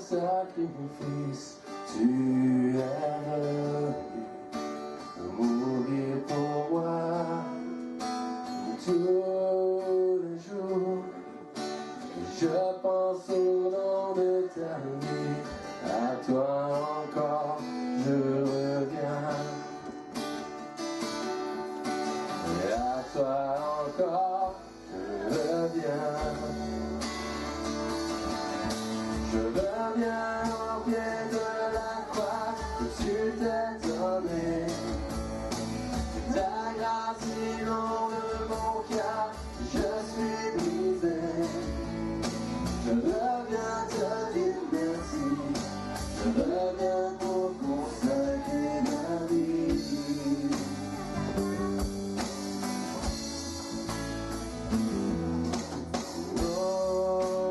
sacrifice, tu es venu mourir pour moi tous les jours. Je pense au nom de ta vie, à toi encore je reviens. Et à toi encore je reviens. Je reviens au pied de la croix que tu t'es donné. Ta grâce inonde mon cœur, je suis brisé. Je reviens te dire merci. Je reviens pour consacrer ma vie.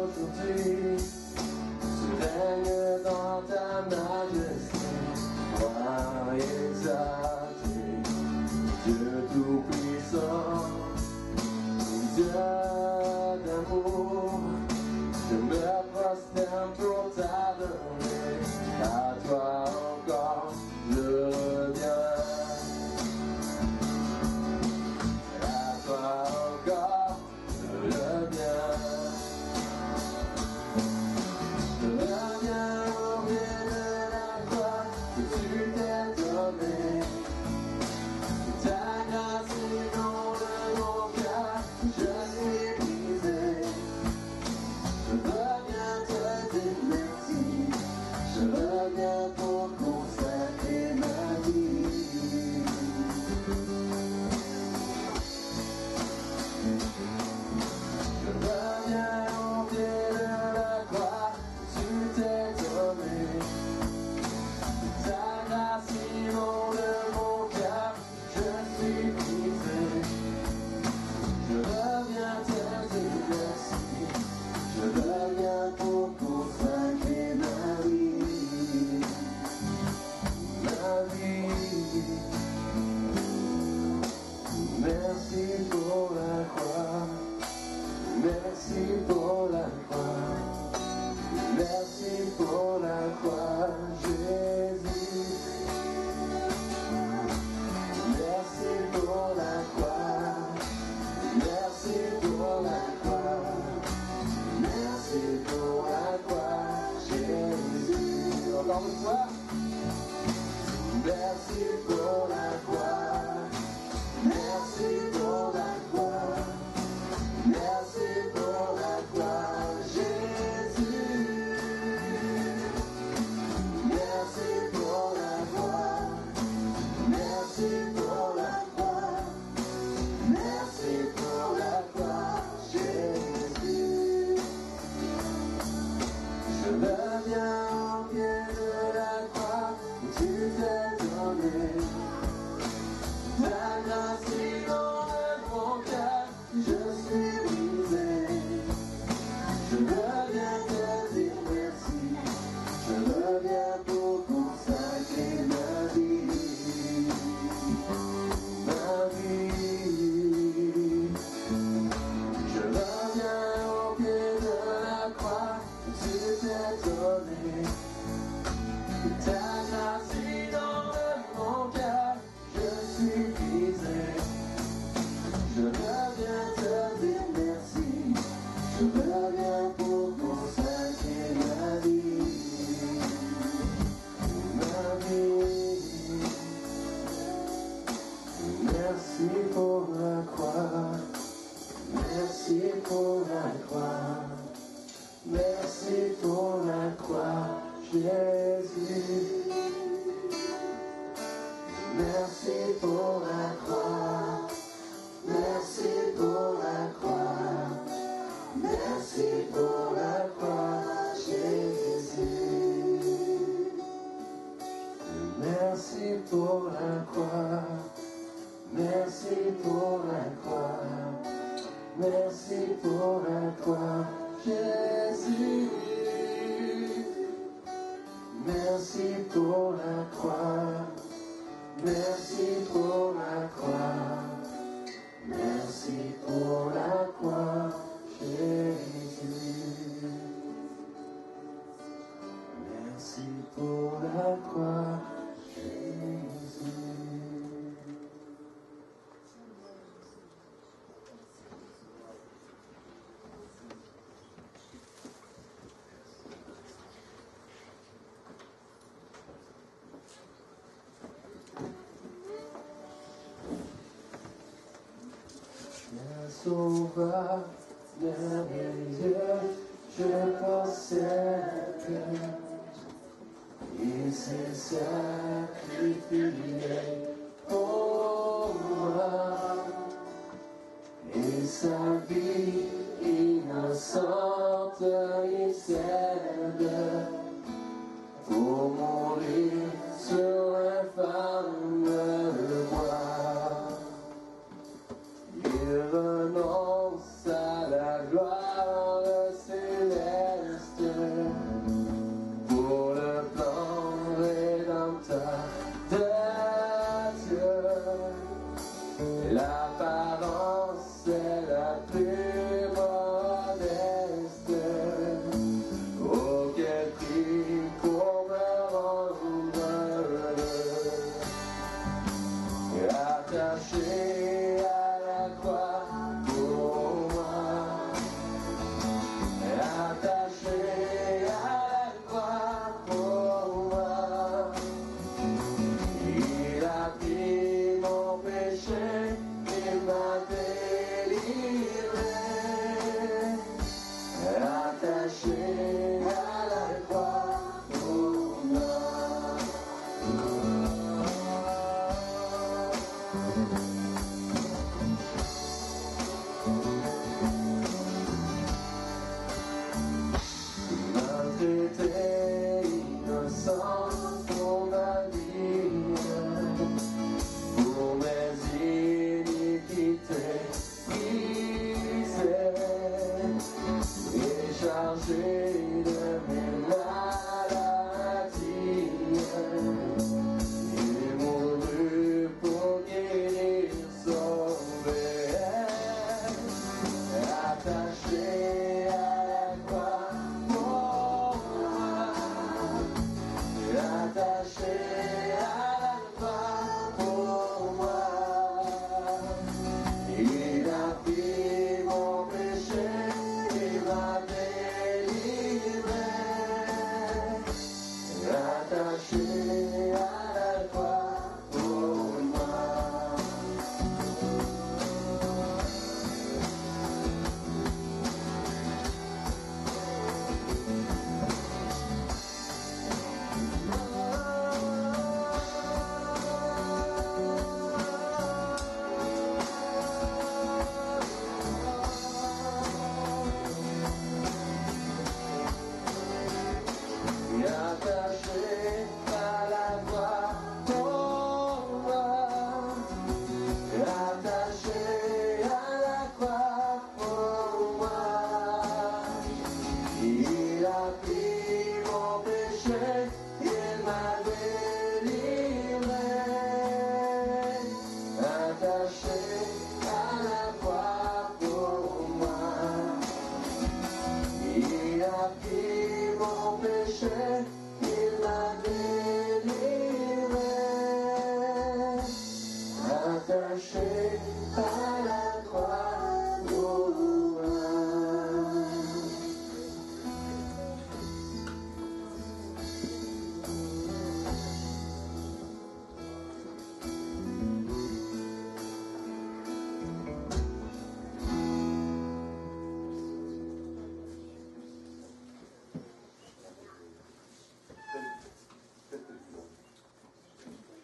Aujourd'hui, tu règnes dans ta majesté, roi exalté, Dieu tout-puissant, Dieu d'amour. Je me prosterne pour t'adorer, à toi encore je reviens. À toi encore je reviens. Je reviens au pied de la croix que tu t'es donné. Ta grâce inonde mon cœur, je suis brisé. Je reviens te dire merci. Je reviens pour consacrer ma vie. Je reviens au pied de la croix que tu t'es donné. Ta grâce inonde mon cœur, je suis brisé. Je reviens te dire merci. Je reviens pour consacrer ma vie. Ma vie. Merci pour la croix. Merci pour la croix. Merci pour la croix, Jésus. Merci pour la croix. Merci pour la croix. Merci pour la croix, Jésus. Encore une fois. Merci pour la croix. Merci pour la croix. Merci pour la croix, Jésus. Merci pour la croix. Merci pour la croix. Merci pour la croix, Jésus. Je reviens au pied de la croix où tu t'es donné. Ta grâce inonde mon cœur, je suis brisé. Je reviens te dire merci. Je reviens pour consacrer ma vie. Ma vie. Je reviens au pied de la croix que tu t'es donné. Ta grâce inonde mon cœur, je suis brisé. Je reviens te dire merci. Je reviens pour consacrer ma vie. Ma vie. Merci pour la croix. Merci pour la croix. Merci pour la croix, Jésus. Merci pour la croix. Merci pour la croix. Merci pour la croix, Jésus. Merci pour la croix. Merci pour la croix. Merci pour la croix, Jésus. Merci pour la croix. Merci pour la croix. Merci pour la croix, Jésus. sauveur merveilleux, je possède. Il s'est sacrifié pour moi, et sa vie innocente il cède pour mourir sur l'infâme bois. Il renonce à la gloire céleste pour le plan rédempteur de Dieu. L'apparence est la plus modeste. Oh, quel prix pour me rendre heureux. Attaché à la croix pour moi. Attaché à la croix pour moi. Il a pris mon péché, il m'a délivré. Attaché à la croix pour moi. Il m'a traité innocent pour ma vie, pour mes iniquités brisées, et chargé de mes maladies. Il mourut pour guérir, sauver, attaché à la croix pour moi. Attaché à la croix pour moi. Il a pris mon péché, il m'a délivré. Attaché à la croix pour moi. Attaché à la croix pour moi. Attaché à la croix pour moi. Il a pris mon péché, il m'a délivré. Attaché à la croix pour moi. Il a pris mon péché, il m'a délivré. Attaché à la croix pour moi.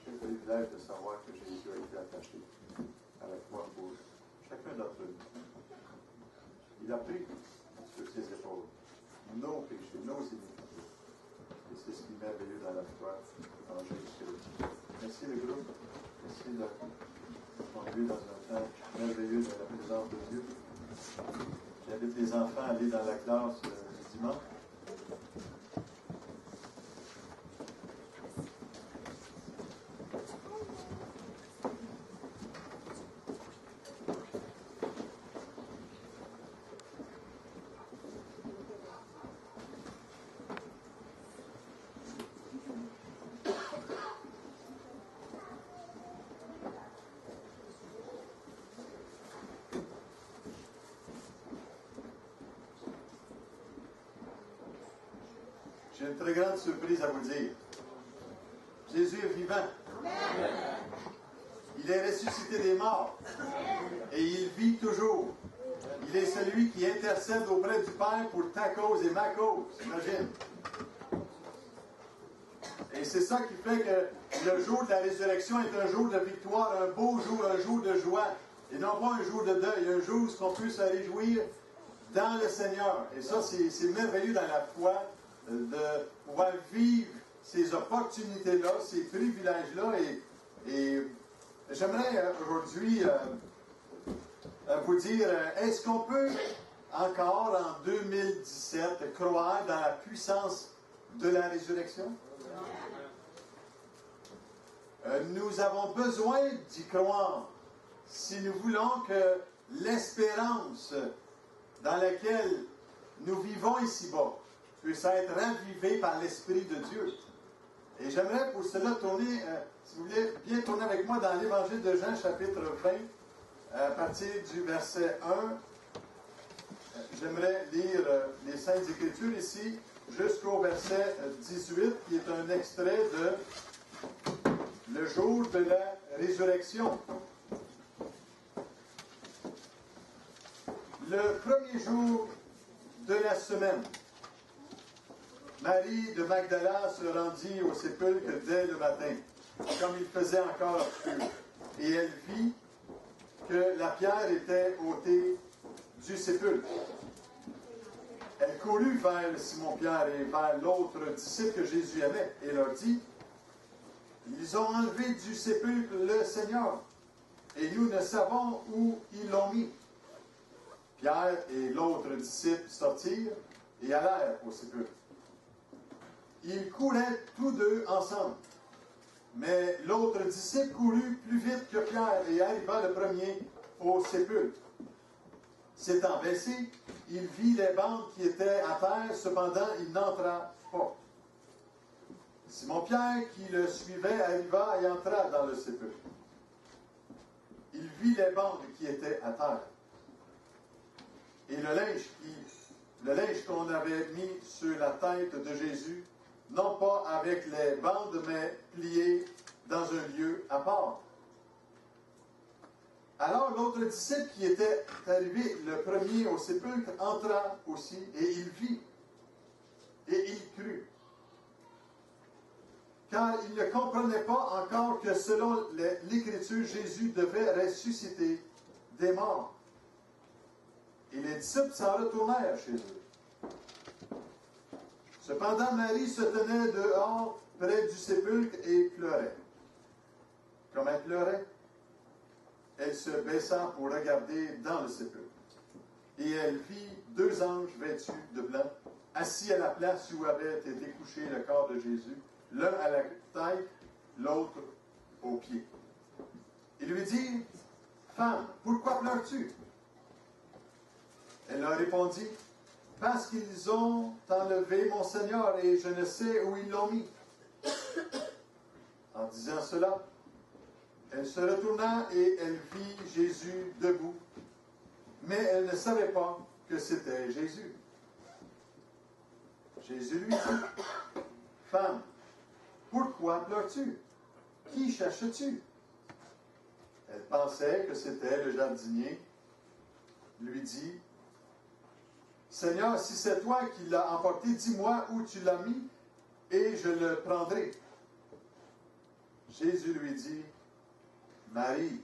Quel privilège de savoir que Jésus a été attaché à la croix pour chacun d'entre nous. Il a pris sur ses épaules nos péchés, nos iniquités. Et c'est ce qui est merveilleux dans la foi en Jésus-Christ. Merci le groupe. Merci d'être conduit dans un temps merveilleux dans la présence de Dieu. J'invite les enfants à aller dans la classe du dimanche. J'ai une très grande surprise à vous dire. Jésus est vivant. Il est ressuscité des morts. Et il vit toujours. celui qui intercède auprès du Père pour ta cause et ma cause. Imagine. Et c'est ça qui fait que le jour de la résurrection est un jour de victoire, un beau jour, un jour de joie. Et non pas un jour de deuil, un jour où on peut se réjouir dans le Seigneur. Et ça, c'est merveilleux dans la foi de pouvoir vivre ces opportunités-là, ces privilèges-là. Et j'aimerais aujourd'hui vous dire, est-ce qu'on peut encore en 2017 croire dans la puissance de la résurrection? Nous avons besoin d'y croire si nous voulons que l'espérance dans laquelle nous vivons ici-bas puisse être ravivée par l'Esprit de Dieu. Et j'aimerais pour cela tourner, si vous voulez bien tourner avec moi dans l'Évangile de Jean, chapitre 20, à partir du verset 1. J'aimerais lire les Saintes Écritures ici jusqu'au verset 18, qui est un extrait de le jour de la résurrection. Le premier jour de la semaine, Marie de Magdala se rendit au sépulcre dès le matin, comme il faisait encore obscur, et elle vit que la pierre était ôtée du sépulcre. Elle courut vers Simon-Pierre et vers l'autre disciple que Jésus aimait, et leur dit, « Ils ont enlevé du sépulcre le Seigneur, et nous ne savons où ils l'ont mis. » Pierre et l'autre disciple sortirent et allèrent au sépulcre. Ils couraient tous deux ensemble. Mais l'autre disciple courut plus vite que Pierre et arriva le premier au sépulcre. S'étant baissé, il vit les bandes qui étaient à terre, cependant il n'entra pas. Simon-Pierre, qui le suivait, arriva et entra dans le sépulcre. Il vit les bandes qui étaient à terre. Et le linge qu'on avait mis sur la tête de Jésus, non pas avec les bandes, mais plié dans un lieu à part. Alors l'autre disciple qui était arrivé le premier au sépulcre entra aussi, et il vit, et il crut. Car il ne comprenait pas encore que selon l'Écriture, Jésus devait ressusciter des morts. Et les disciples s'en retournèrent chez eux. Cependant, Marie se tenait dehors près du sépulcre et pleurait. Comme elle pleurait, elle se baissa pour regarder dans le sépulcre. Et elle vit deux anges vêtus de blanc, assis à la place où avait été couché le corps de Jésus, l'un à la tête, l'autre aux pieds. Il lui dit, « Femme, pourquoi pleures-tu? » Elle leur répondit, « Parce qu'ils ont enlevé mon Seigneur et je ne sais où ils l'ont mis. » En disant cela, elle se retourna et elle vit Jésus debout, mais elle ne savait pas que c'était Jésus. Jésus lui dit, « Femme, pourquoi pleures-tu? Qui cherches-tu? » Elle pensait que c'était le jardinier, lui dit, « Seigneur, si c'est toi qui l'as emporté, dis-moi où tu l'as mis, et je le prendrai. » Jésus lui dit, « Marie. »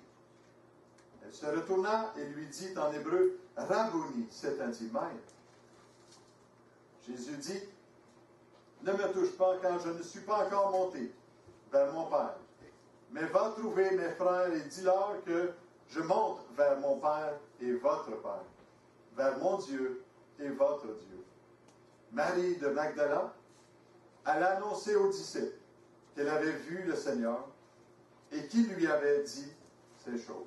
Elle se retourna et lui dit en hébreu, « Rabboni », c'est-à-dire maître. Jésus dit, « Ne me touche pas, car je ne suis pas encore monté vers mon Père. Mais va trouver mes frères et dis-leur que je monte vers mon Père et votre Père, vers mon Dieu et votre Dieu. » Marie de Magdala alla annoncer aux disciples qu'elle avait vu le Seigneur et qui lui avait dit ces choses.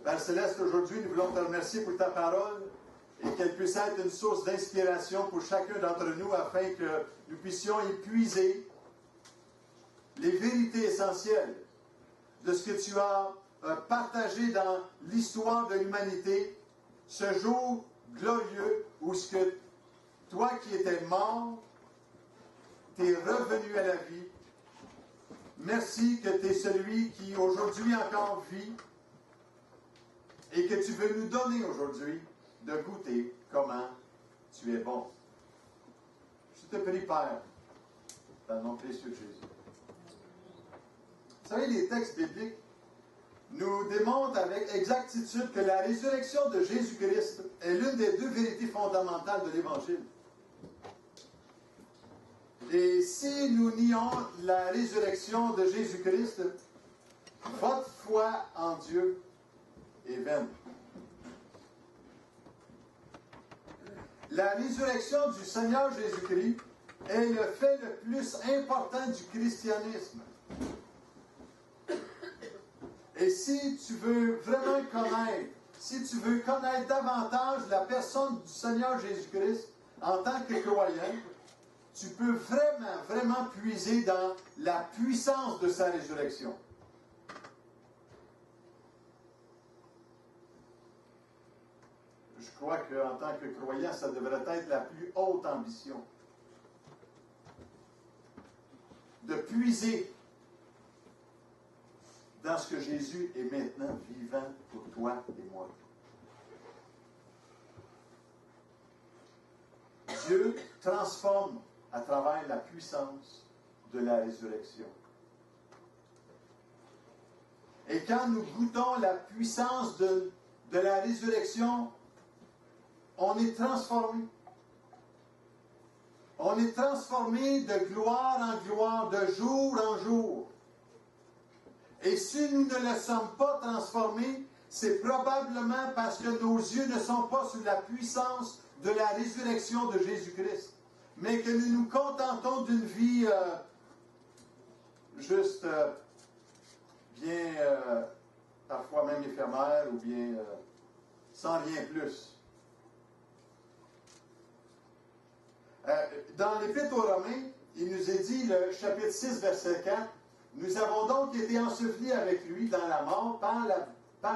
Père Céleste, aujourd'hui, nous voulons te remercier pour ta parole et qu'elle puisse être une source d'inspiration pour chacun d'entre nous afin que nous puissions épuiser les vérités essentielles de ce que tu as partagé dans l'histoire de l'humanité, ce jour glorieux où ce que toi qui étais mort, t'es revenu à la vie. Merci que tu es celui qui aujourd'hui encore vit et que tu veux nous donner aujourd'hui de goûter comment tu es bon. Je te prie, Père, dans le nom précieux de Jésus. Vous savez, les textes bibliques nous démontrent avec exactitude que la résurrection de Jésus-Christ est l'une des deux vérités fondamentales de l'Évangile. Et si nous nions la résurrection de Jésus-Christ, votre foi en Dieu est vaine. La résurrection du Seigneur Jésus-Christ est le fait le plus important du christianisme. Et si tu veux vraiment connaître, si tu veux connaître davantage la personne du Seigneur Jésus-Christ en tant que croyant, tu peux vraiment puiser dans la puissance de sa résurrection. Je crois qu'en tant que croyant, ça devrait être la plus haute ambition. De puiser dans ce que Jésus est maintenant vivant pour toi et moi. Dieu transforme à travers la puissance de la résurrection. Et quand nous goûtons la puissance de la résurrection, on est transformé. On est transformé de gloire en gloire, de jour en jour. Et si nous ne le sommes pas transformés, c'est probablement parce que nos yeux ne sont pas sous la puissance de la résurrection de Jésus-Christ, mais que nous nous contentons d'une vie juste bien, parfois même éphémère, ou bien sans rien plus. Dans l'Épître aux Romains, il nous est dit, le chapitre 6, verset 4, « Nous avons donc été ensevelis avec lui dans la mort par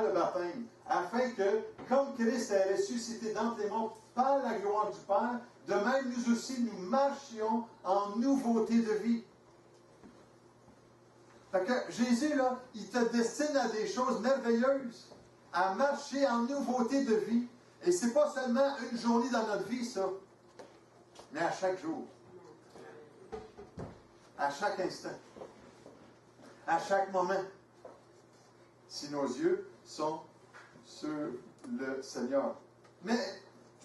le baptême, afin que, comme Christ est ressuscité d'entre les morts par la gloire du Père, de même nous aussi nous marchions en nouveauté de vie. » Fait que Jésus, là, il te destine à des choses merveilleuses, à marcher en nouveauté de vie. Et c'est pas seulement une journée dans notre vie, ça, mais à chaque jour, à chaque instant, à chaque moment, si nos yeux sont sur le Seigneur. Mais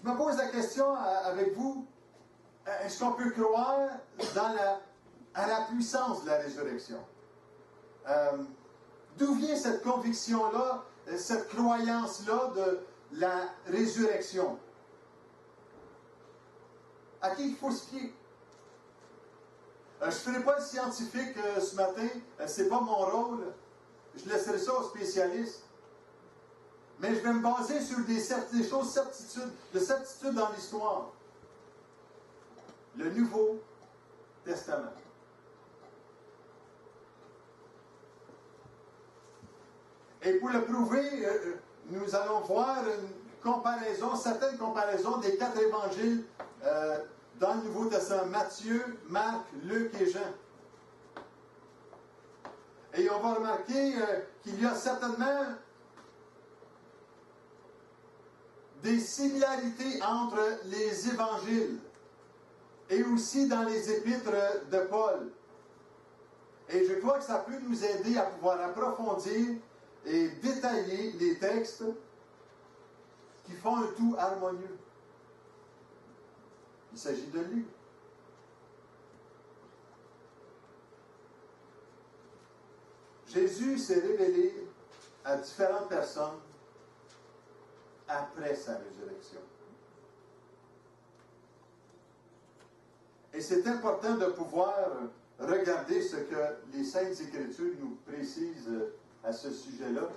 je me pose la question avec vous, est-ce qu'on peut croire à la puissance de la résurrection? D'où vient cette conviction-là, cette croyance-là de la résurrection? À qui il faut se fier? Je ne ferai pas le scientifique ce matin, ce n'est pas mon rôle. Je laisserai ça aux spécialistes. Mais je vais me baser sur des choses, de certitude dans l'histoire. Le Nouveau Testament. Et pour le prouver, nous allons voir certaines comparaisons des 4 évangiles dans le Nouveau Testament, Matthieu, Marc, Luc et Jean. Et on va remarquer qu'il y a certainement des similarités entre les évangiles et aussi dans les épîtres de Paul. Et je crois que ça peut nous aider à pouvoir approfondir et détailler les textes qui font un tout harmonieux. Il s'agit de lui. Jésus s'est révélé à différentes personnes après sa résurrection. Et c'est important de pouvoir regarder ce que les Saintes Écritures nous précisent à ce sujet-là.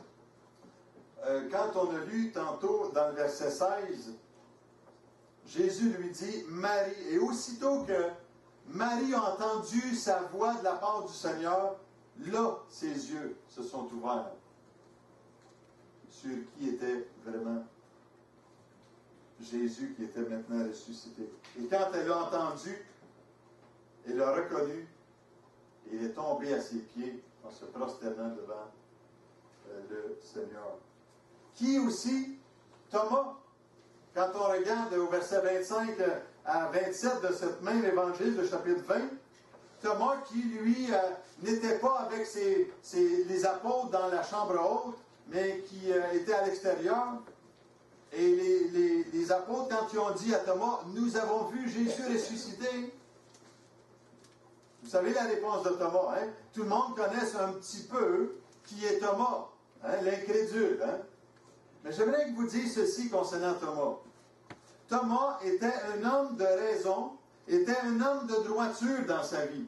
Quand on a lu tantôt dans le verset 16, Jésus lui dit « Marie ». Et aussitôt que Marie a entendu sa voix de la part du Seigneur, là, ses yeux se sont ouverts sur qui était vraiment Jésus qui était maintenant ressuscité. Et quand elle a entendu, elle l'a reconnu, et elle est tombée à ses pieds en se prosternant devant le Seigneur. Qui aussi? Thomas. Quand on regarde au verset 25 à 27 de ce même évangile, le chapitre 20, Thomas qui, lui, n'était pas avec les apôtres dans la chambre haute, mais qui était à l'extérieur. Et les apôtres, quand ils ont dit à Thomas, « Nous avons vu Jésus ressuscité », vous savez la réponse de Thomas, hein? Tout le monde connaît un petit peu qui est Thomas, hein? L'incrédule. Hein? Mais j'aimerais que vous disiez ceci concernant Thomas. Thomas était un homme de raison, était un homme de droiture dans sa vie.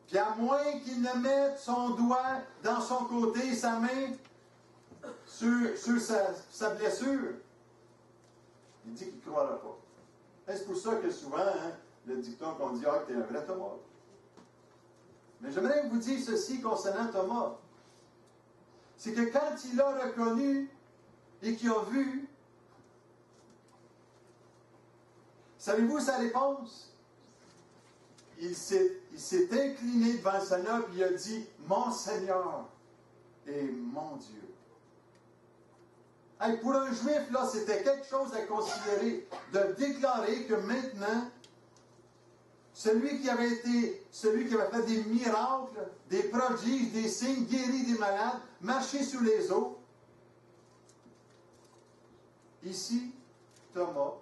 Puis à moins qu'il ne mette son doigt dans son côté, sa main sur sa blessure, il dit qu'il ne croira pas. Et c'est pour ça que souvent, hein, le dicton qu'on dit, « Ah, t'es un vrai Thomas. » Mais j'aimerais vous dire ceci concernant Thomas. C'est que quand il a reconnu et qu'il a vu, savez-vous sa réponse? Il s'est incliné devant le Seigneur et il a dit, « Mon Seigneur et mon Dieu. » Hey, pour un Juif, là, c'était quelque chose à considérer, de déclarer que maintenant, celui qui avait fait des miracles, des prodiges, des signes, guéri des malades, marché sur les eaux. Ici, Thomas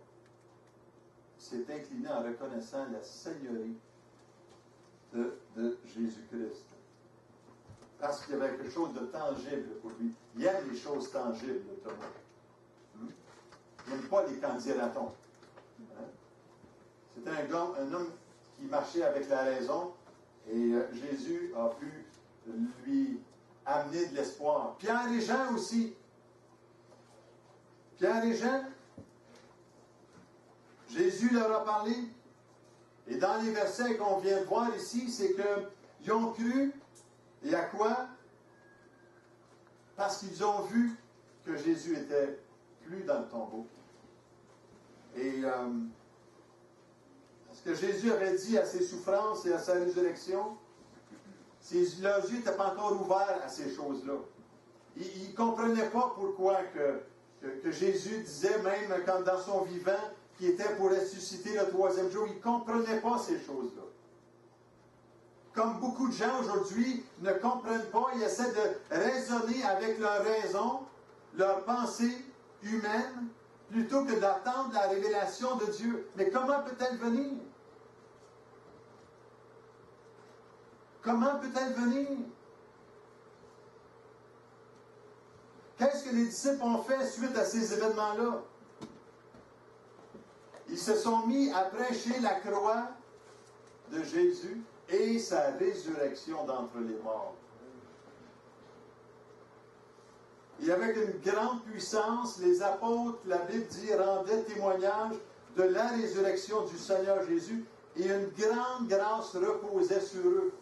s'est incliné en reconnaissant la seigneurie de Jésus-Christ. Parce qu'il y avait quelque chose de tangible pour lui. Il aime les choses tangibles, Thomas. Il n'aime pas les candidatons. Hein? C'était un homme qui marchait avec la raison et Jésus a pu lui amener de l'espoir. Pierre et Jean aussi. Pierre et Jean, Jésus leur a parlé. Et dans les versets qu'on vient de voir ici, c'est qu'ils ont cru. Et à quoi? Parce qu'ils ont vu que Jésus était plus dans le tombeau. Et ce que Jésus avait dit à ses souffrances et à sa résurrection, leurs yeux n'étaient pas encore ouverts à ces choses-là. Ils ne comprenaient pas pourquoi que Jésus disait, même quand dans son vivant, qu'il était pour ressusciter le troisième jour, ils ne comprenaient pas ces choses-là. Comme beaucoup de gens aujourd'hui ne comprennent pas, ils essaient de raisonner avec leur raison, leur pensée humaine, plutôt que d'attendre la révélation de Dieu. Mais comment peut-elle venir? Comment peut-elle venir? Qu'est-ce que les disciples ont fait suite à ces événements-là? Ils se sont mis à prêcher la croix de Jésus et sa résurrection d'entre les morts. Et avec une grande puissance, les apôtres, la Bible dit, rendaient témoignage de la résurrection du Seigneur Jésus et une grande grâce reposait sur eux.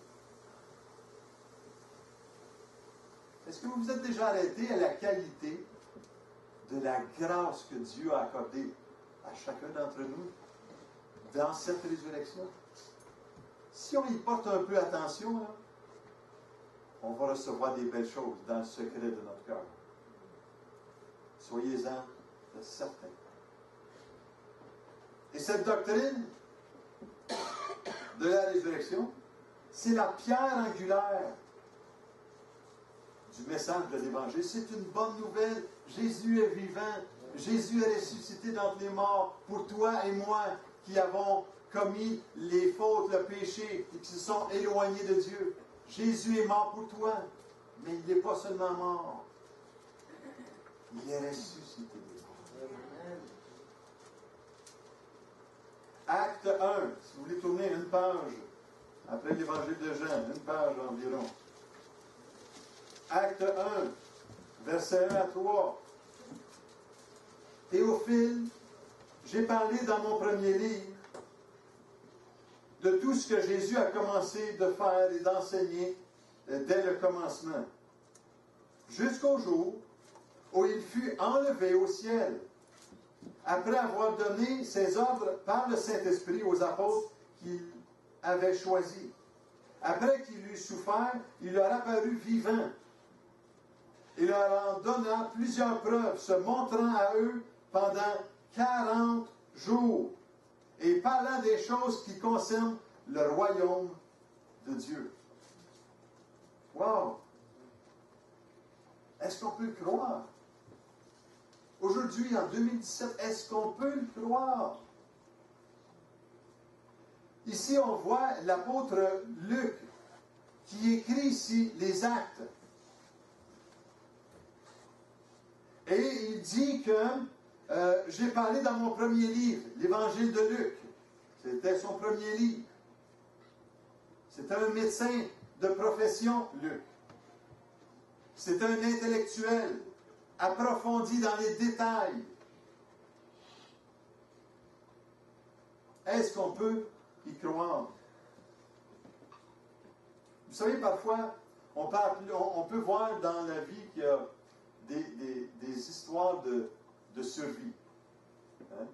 Est-ce que vous vous êtes déjà arrêté à la qualité de la grâce que Dieu a accordée à chacun d'entre nous dans cette résurrection? Si on y porte un peu attention, là, on va recevoir des belles choses dans le secret de notre cœur. Soyez-en de certains. Et cette doctrine de la résurrection, c'est la pierre angulaire du message de l'Évangile. C'est une bonne nouvelle. Jésus est vivant. Jésus est ressuscité d'entre les morts pour toi et moi qui avons commis les fautes, le péché et qui se sont éloignés de Dieu. Jésus est mort pour toi, mais il n'est pas seulement mort. Il est ressuscité des morts. Acte 1, si vous voulez tourner une page après l'Évangile de Jean, une page environ. Acte 1, versets 1 à 3. Théophile, j'ai parlé dans mon premier livre de tout ce que Jésus a commencé de faire et d'enseigner dès le commencement, jusqu'au jour où il fut enlevé au ciel, après avoir donné ses ordres par le Saint-Esprit aux apôtres qu'il avait choisis. Après qu'il eut souffert, il leur apparut vivant. et leur en donna plusieurs preuves, se montrant à eux pendant 40 jours, et parlant des choses qui concernent le royaume de Dieu. Wow! Est-ce qu'on peut le croire? Aujourd'hui, en 2017, est-ce qu'on peut le croire? Ici, on voit l'apôtre Luc qui écrit ici les Actes. Et il dit que j'ai parlé dans mon premier livre, l'Évangile de Luc. C'était son premier livre. C'était un médecin de profession, Luc. C'est un intellectuel approfondi dans les détails. Est-ce qu'on peut y croire? Vous savez, parfois, on peut voir dans la vie qu'il y a des histoires de survie. Hein?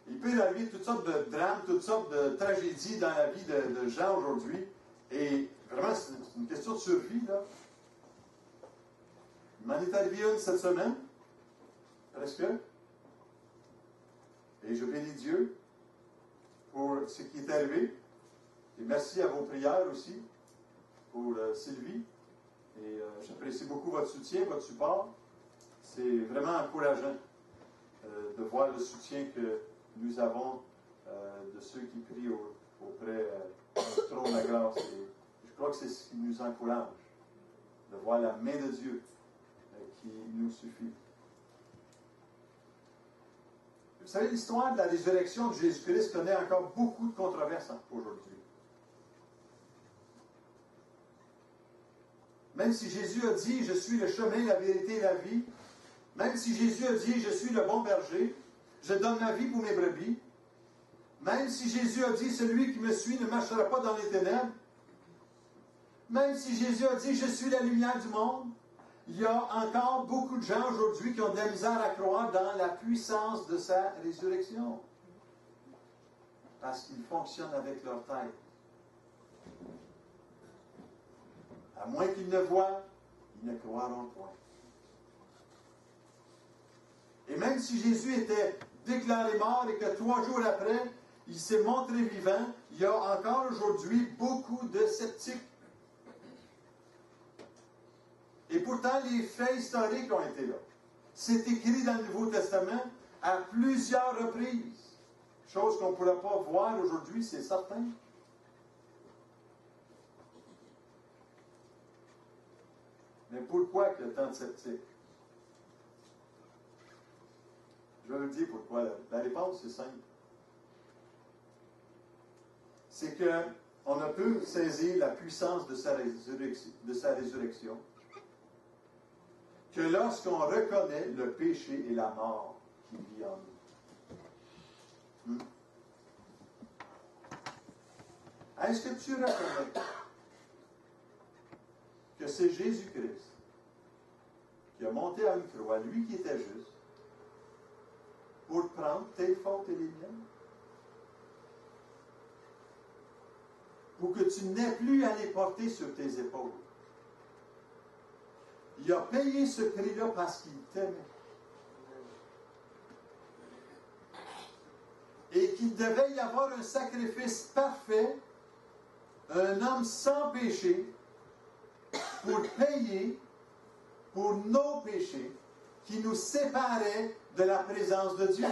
Il peut y arriver toutes sortes de drames, toutes sortes de tragédies dans la vie de gens aujourd'hui. Et vraiment, c'est une question de survie, là. Il m'en est arrivé une cette semaine, presque. Et je bénis Dieu pour ce qui est arrivé. Et merci à vos prières aussi pour Sylvie. Et j'apprécie beaucoup votre soutien, votre support. C'est vraiment encourageant de voir le soutien que nous avons de ceux qui prient auprès du trône de la grâce. Et je crois que c'est ce qui nous encourage, de voir la main de Dieu qui nous suffit. Vous savez, l'histoire de la résurrection de Jésus-Christ connaît encore beaucoup de controverses aujourd'hui. Même si Jésus a dit « Je suis le chemin, la vérité et la vie », même si Jésus a dit « Je suis le bon berger, je donne ma vie pour mes brebis », même si Jésus a dit « Celui qui me suit ne marchera pas dans les ténèbres », même si Jésus a dit « Je suis la lumière du monde », il y a encore beaucoup de gens aujourd'hui qui ont de la misère à croire dans la puissance de sa résurrection. Parce qu'ils fonctionnent avec leur tête. À moins qu'ils ne voient, ils ne croiront point. Et même si Jésus était déclaré mort et que 3 jours après, il s'est montré vivant, il y a encore aujourd'hui beaucoup de sceptiques. Et pourtant, les faits historiques ont été là. C'est écrit dans le Nouveau Testament à plusieurs reprises. Chose qu'on ne pourra pas voir aujourd'hui, c'est certain. Mais pourquoi qu'il y a tant de sceptiques? Je vais vous dire pourquoi. La réponse est simple. C'est qu'on ne peut saisir la puissance de sa résurrection que lorsqu'on reconnaît le péché et la mort qui vit en nous. Est-ce que tu reconnais que c'est Jésus-Christ qui a monté à une croix, lui qui était juste, pour prendre tes fautes et les miennes? Pour que tu n'aies plus à les porter sur tes épaules. Il a payé ce prix-là parce qu'il t'aimait. Et qu'il devait y avoir un sacrifice parfait, un homme sans péché, pour payer pour nos péchés qui nous séparaient de la présence de Dieu.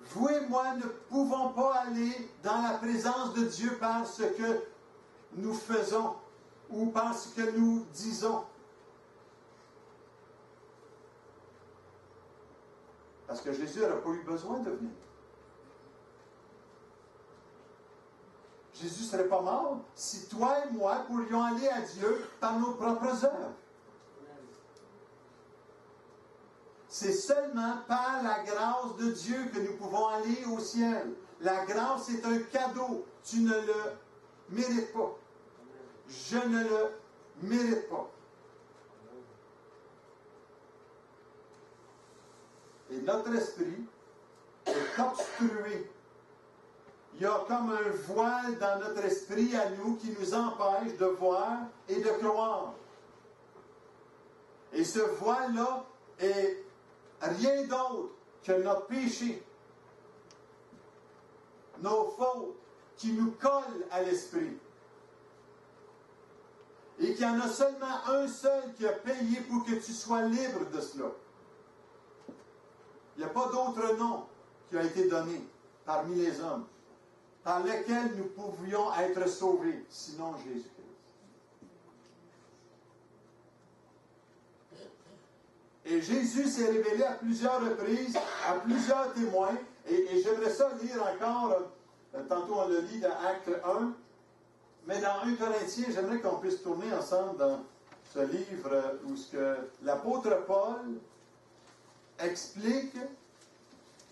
Vous et moi ne pouvons pas aller dans la présence de Dieu parce que nous faisons ou parce que nous disons. Parce que Jésus n'aurait pas eu besoin de venir. Jésus ne serait pas mort si toi et moi pourrions aller à Dieu par nos propres œuvres. C'est seulement par la grâce de Dieu que nous pouvons aller au ciel. La grâce est un cadeau. Tu ne le mérites pas. Je ne le mérite pas. Et notre esprit est obstrué. Il il y a comme un voile dans notre esprit à nous qui nous empêche de voir et de croire. Et ce voile-là est rien d'autre que notre péché, nos fautes qui nous collent à l'esprit. Et qu'il y en a seulement un seul qui a payé pour que tu sois libre de cela. Il n'y a pas d'autre nom qui a été donné parmi les hommes par lequel nous pouvions être sauvés, sinon Jésus-Christ. Et Jésus s'est révélé à plusieurs reprises, à plusieurs témoins, et j'aimerais ça lire encore, tantôt on le lit dans Acte 1, mais dans 1 Corinthiens, j'aimerais qu'on puisse tourner ensemble dans ce livre où ce que l'apôtre Paul explique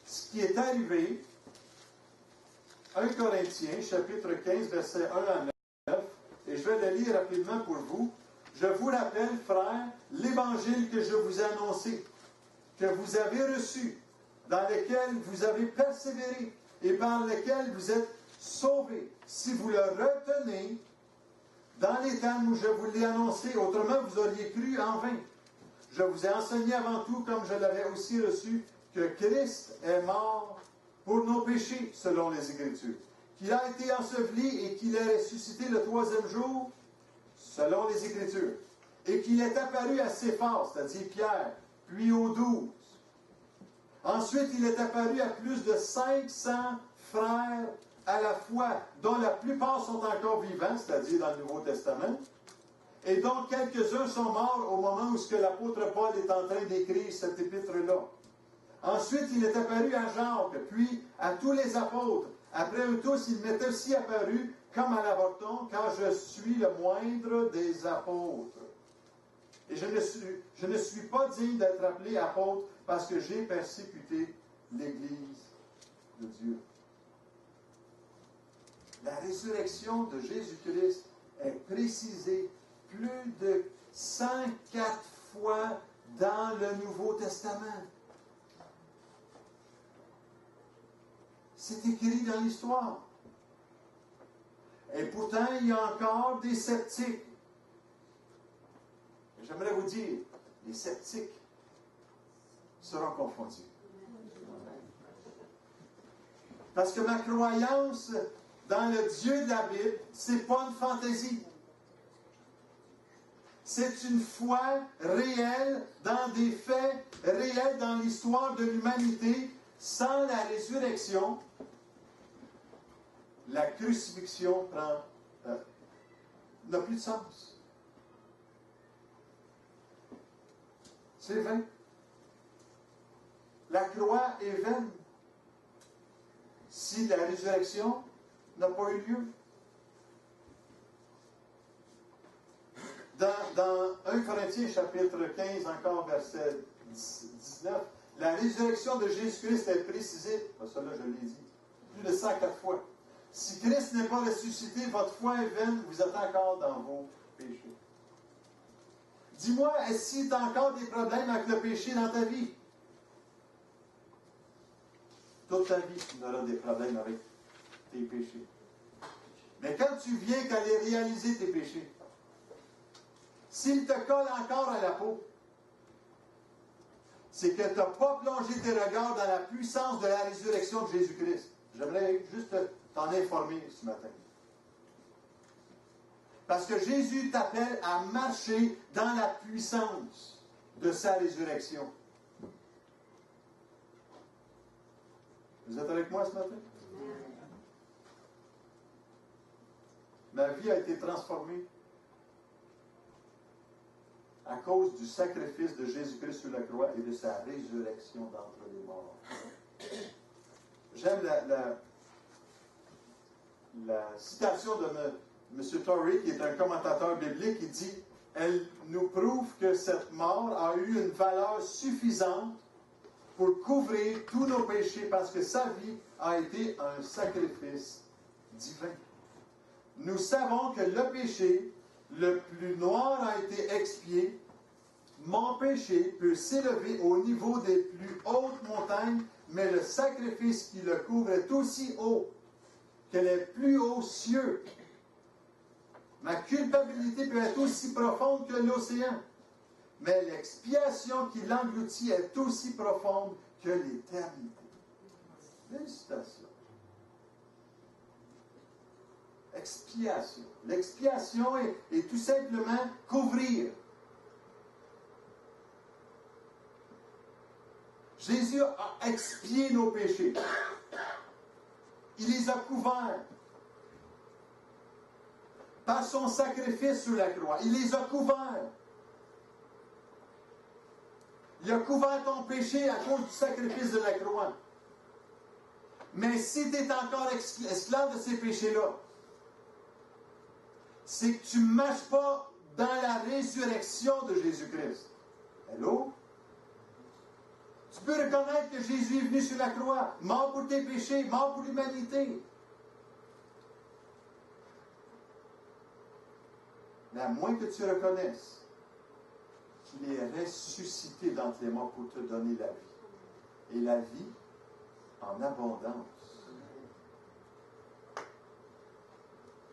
ce qui est arrivé. 1 Corinthiens, chapitre 15, versets 1 à 9, et je vais le lire rapidement pour vous. Je vous rappelle, frères, l'évangile que je vous ai annoncé, que vous avez reçu, dans lequel vous avez persévéré et par lequel vous êtes sauvés, si vous le retenez dans les termes où je vous l'ai annoncé. Autrement, vous auriez cru en vain. Je vous ai enseigné avant tout, comme je l'avais aussi reçu, que Christ est mort pour nos péchés, selon les Écritures, qu'il a été enseveli et qu'il est ressuscité le troisième jour, selon les Écritures, et qu'il est apparu à Céphas, c'est-à-dire Pierre, puis aux 12. Ensuite, il est apparu à plus de 500 frères à la fois, dont la plupart sont encore vivants, c'est-à-dire dans le Nouveau Testament, et dont quelques-uns sont morts au moment où ce que l'apôtre Paul est en train d'écrire cette épître-là. Ensuite, il est apparu à Jacques, puis à tous les apôtres. Après eux tous, il m'est aussi apparu comme à l'avorton, car je suis le moindre des apôtres. Et je ne suis pas digne d'être appelé apôtre parce que j'ai persécuté l'Église de Dieu. La résurrection de Jésus-Christ est précisée plus de 104 fois dans le Nouveau Testament. C'est écrit dans l'histoire. Et pourtant, il y a encore des sceptiques. J'aimerais vous dire, les sceptiques seront confondus. Parce que ma croyance dans le Dieu de la Bible, ce n'est pas une fantaisie. C'est une foi réelle dans des faits réels dans l'histoire de l'humanité. Sans la résurrection, la crucifixion n'a plus de sens. C'est vain. La croix est vaine si la résurrection n'a pas eu lieu. Dans 1 Corinthiens, chapitre 15, encore verset 19, la résurrection de Jésus-Christ est précisée, cela je l'ai dit, plus de 104 fois. Si Christ n'est pas ressuscité, votre foi est vaine, vous êtes encore dans vos péchés. Dis-moi, est-ce qu'il y a encore des problèmes avec le péché dans ta vie? Toute ta vie, tu auras des problèmes avec tes péchés. Mais quand tu viens qu'à les réaliser, tes péchés, s'ils te collent encore à la peau, c'est que tu n'as pas plongé tes regards dans la puissance de la résurrection de Jésus-Christ. J'aimerais juste t'en informer ce matin. Parce que Jésus t'appelle à marcher dans la puissance de sa résurrection. Vous êtes avec moi ce matin? Ma vie a été transformée à cause du sacrifice de Jésus-Christ sur la croix et de sa résurrection d'entre les morts. J'aime la citation de M. Torrey, qui est un commentateur biblique, il dit « Elle nous prouve que cette mort a eu une valeur suffisante pour couvrir tous nos péchés parce que sa vie a été un sacrifice divin. Nous savons que le péché le plus noir a été expié. Mon péché peut s'élever au niveau des plus hautes montagnes, mais le sacrifice qui le couvre est aussi haut. qu'elle est plus aux cieux. Ma culpabilité peut être aussi profonde que l'océan. Mais l'expiation qui l'engloutit est aussi profonde que l'éternité. Félicitations. Expiation. L'expiation est tout simplement couvrir. Jésus a expié nos péchés. Il les a couverts. Par son sacrifice sur la croix. Il les a couverts. Il a couvert ton péché à cause du sacrifice de la croix. Mais si tu es encore esclave de ces péchés-là, c'est que tu ne marches pas dans la résurrection de Jésus-Christ. Hello? Tu peux reconnaître que Jésus est venu sur la croix, mort pour tes péchés, mort pour l'humanité. Mais à moins que tu reconnaisses qu'il est ressuscité d'entre les morts pour te donner la vie. Et la vie en abondance.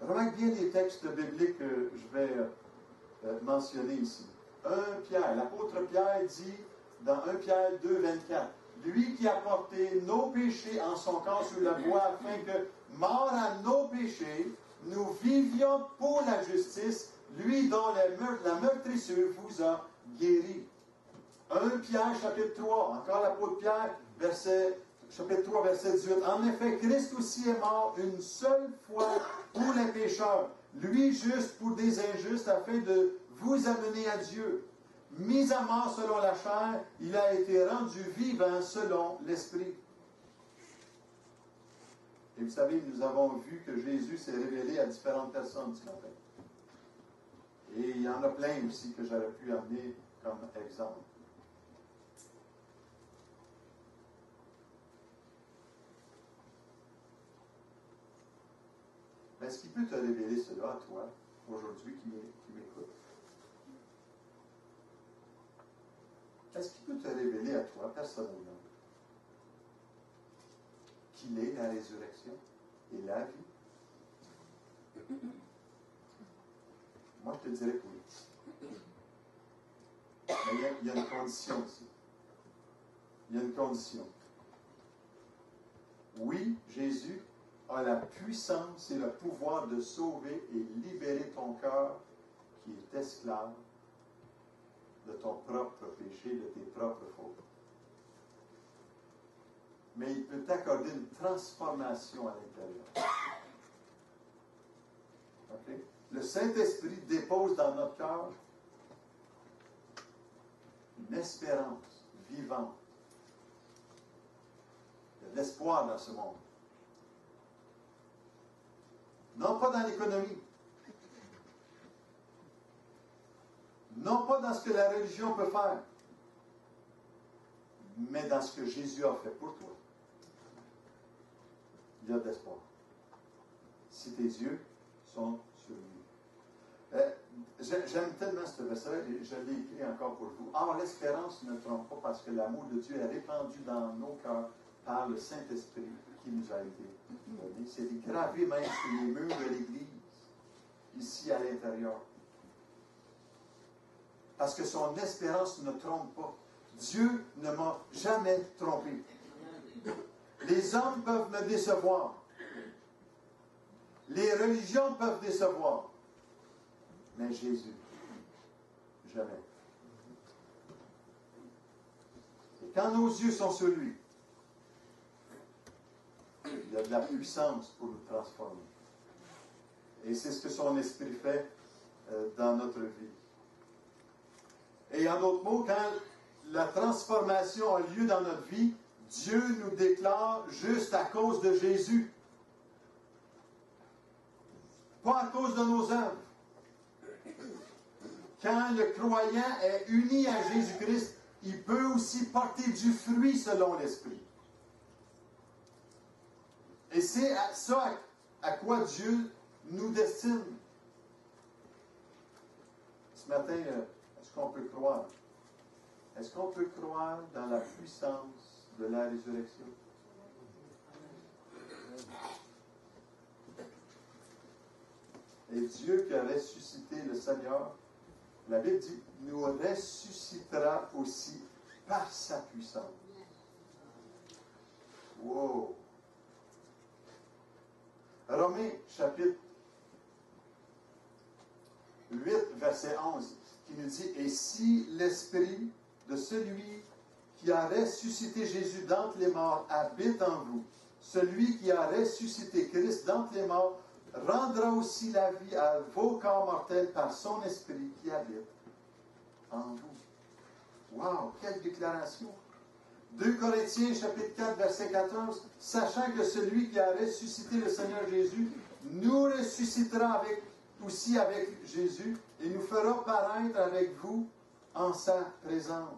Remarque bien les textes bibliques que je vais mentionner ici. 1 Pierre, l'apôtre Pierre dit dans 1 Pierre 2, 24, « Lui qui a porté nos péchés en son corps sur la bois, afin que, mort à nos péchés, nous vivions pour la justice, lui dont la meurtrissure vous a guéri. » 1 Pierre, chapitre 3, encore l'apôtre Pierre, chapitre 3, verset 18. « En effet, Christ aussi est mort une seule fois pour les pécheurs, lui juste pour des injustes, afin de vous amener à Dieu. Mis à mort selon la chair, il a été rendu vivant selon l'Esprit. » Et vous savez, nous avons vu que Jésus s'est révélé à différentes personnes ce matin. Et il y en a plein aussi que j'aurais pu amener comme exemple. Mais est-ce qu'il peut te révéler cela à toi, aujourd'hui, qui m'écoute? Est-ce qu'il peut te révéler à toi, personnellement, qu'il est la résurrection et la vie? Moi, je te dirais que oui. Mais il y a une condition aussi. Il y a une condition. Oui, Jésus a la puissance et le pouvoir de sauver et libérer ton cœur qui est esclave de ton propre péché, de tes propres fautes. Mais il peut t'accorder une transformation à l'intérieur. Okay? Le Saint-Esprit dépose dans notre cœur une espérance vivante. Il y a de l'espoir dans ce monde. Non pas dans l'économie. Non pas dans ce que la religion peut faire. Mais dans ce que Jésus a fait pour toi. Il y a de l'espoir. Si tes yeux sont sur lui. J'aime tellement ce verset-là, et je l'ai écrit encore pour vous. Or, l'espérance ne trompe pas, parce que l'amour de Dieu est répandu dans nos cœurs par le Saint-Esprit qui nous a été donné. C'est gravé même sur les murs de l'Église, ici à l'intérieur. Parce que son espérance ne trompe pas. Dieu ne m'a jamais trompé. Les hommes peuvent me décevoir. Les religions peuvent décevoir. Mais Jésus, jamais. Et quand nos yeux sont sur lui, il y a de la puissance pour nous transformer. Et c'est ce que son esprit fait dans notre vie. Et en d'autres mots, quand la transformation a lieu dans notre vie, Dieu nous déclare juste à cause de Jésus. Pas à cause de nos œuvres. Quand le croyant est uni à Jésus-Christ, il peut aussi porter du fruit selon l'Esprit. Et c'est ça à quoi Dieu nous destine. Ce matin, est-ce qu'on peut croire? Est-ce qu'on peut croire dans la puissance de la résurrection? Et Dieu qui a ressuscité le Seigneur, la Bible dit, nous ressuscitera aussi par sa puissance. Wow! Romains chapitre 8, verset 11, qui nous dit, « Et si l'Esprit de celui qui a ressuscité Jésus d'entre les morts habite en vous, celui qui a ressuscité Christ d'entre les morts rendra aussi la vie à vos corps mortels par son Esprit qui habite en vous. » Wow, quelle déclaration! 2 Corinthiens, chapitre 4, verset 14, « Sachant que celui qui a ressuscité le Seigneur Jésus nous ressuscitera aussi avec Jésus et nous fera paraître avec vous en sa présence. »